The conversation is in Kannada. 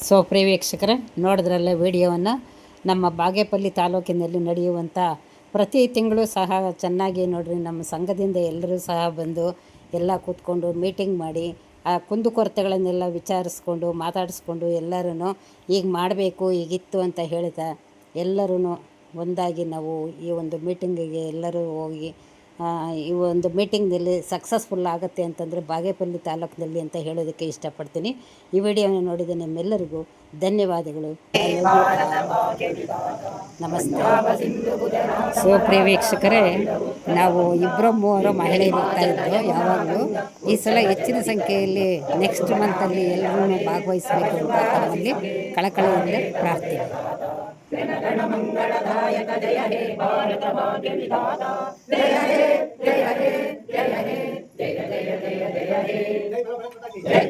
ಸೊ ಪ್ರಿಯ ವೀಕ್ಷಕರೇ, ನೋಡಿದ್ರಲ್ಲ ವಿಡಿಯೋವನ್ನು. ನಮ್ಮ ಬಾಗೇಪಲ್ಲಿ ತಾಲೂಕಿನಲ್ಲಿ ನಡೆಯುವಂಥ ಪ್ರತಿ ತಿಂಗಳು ಸಹ ಚೆನ್ನಾಗಿ ನೋಡ್ರಿ, ನಮ್ಮ ಸಂಘದಿಂದ ಎಲ್ಲರೂ ಸಹ ಬಂದು ಎಲ್ಲ ಕೂತ್ಕೊಂಡು ಮೀಟಿಂಗ್ ಮಾಡಿ ಆ ಕುಂದುಕೊರತೆಗಳನ್ನೆಲ್ಲ ವಿಚಾರಿಸ್ಕೊಂಡು ಮಾತಾಡಿಸ್ಕೊಂಡು ಎಲ್ಲರೂ ಈಗ ಮಾಡಬೇಕು ಈಗಿತ್ತು ಅಂತ ಹೇಳ್ತಾ ಎಲ್ಲರೂ ಒಂದಾಗಿ ನಾವು ಈ ಒಂದು ಮೀಟಿಂಗಿಗೆ ಎಲ್ಲರೂ ಹೋಗಿ ಈ ಒಂದು ಮೀಟಿಂಗ್ನಲ್ಲಿ ಸಕ್ಸಸ್ಫುಲ್ ಆಗುತ್ತೆ ಅಂತಂದರೆ ಬಾಗೇಪಲ್ಲಿ ತಾಲೂಕಿನಲ್ಲಿ ಅಂತ ಹೇಳೋದಕ್ಕೆ ಇಷ್ಟಪಡ್ತೀನಿ. ಈ ವಿಡಿಯೋನ ನೋಡಿದ ನಿಮ್ಮೆಲ್ಲರಿಗೂ ಧನ್ಯವಾದಗಳು. ನಮಸ್ತೆ. ಸೊ ಪ್ರಿಯ ವೀಕ್ಷಕರೇ, ನಾವು ಇಬ್ಬರು ಮೂವರು ಮಹಿಳೆಯರು ಇರ್ತಾಯಿದ್ರು ಯಾವಾಗಲೂ. ಈ ಸಲ ಹೆಚ್ಚಿನ ಸಂಖ್ಯೆಯಲ್ಲಿ ನೆಕ್ಸ್ಟ್ ಮಂತಲ್ಲಿ ಎಲ್ಲರೂ ಭಾಗವಹಿಸಬೇಕು ಅಂತ ತಮ್ಮಲ್ಲಿ ಕಳಕಳಿಯಿಂದ ಪ್ರಾರ್ಥನೆ. ಮಂಗಳದಾಯಕ ಜಯ ಹೇ ಭಾರತ ಭಾಗ್ಯ ವಿಧಾತ ಜಯ ಹೇ ಜಯ ಹೇ ಜಯ ಹೇ ಜಯ ಜಯ ಜಯ ಜಯ ಹೇ.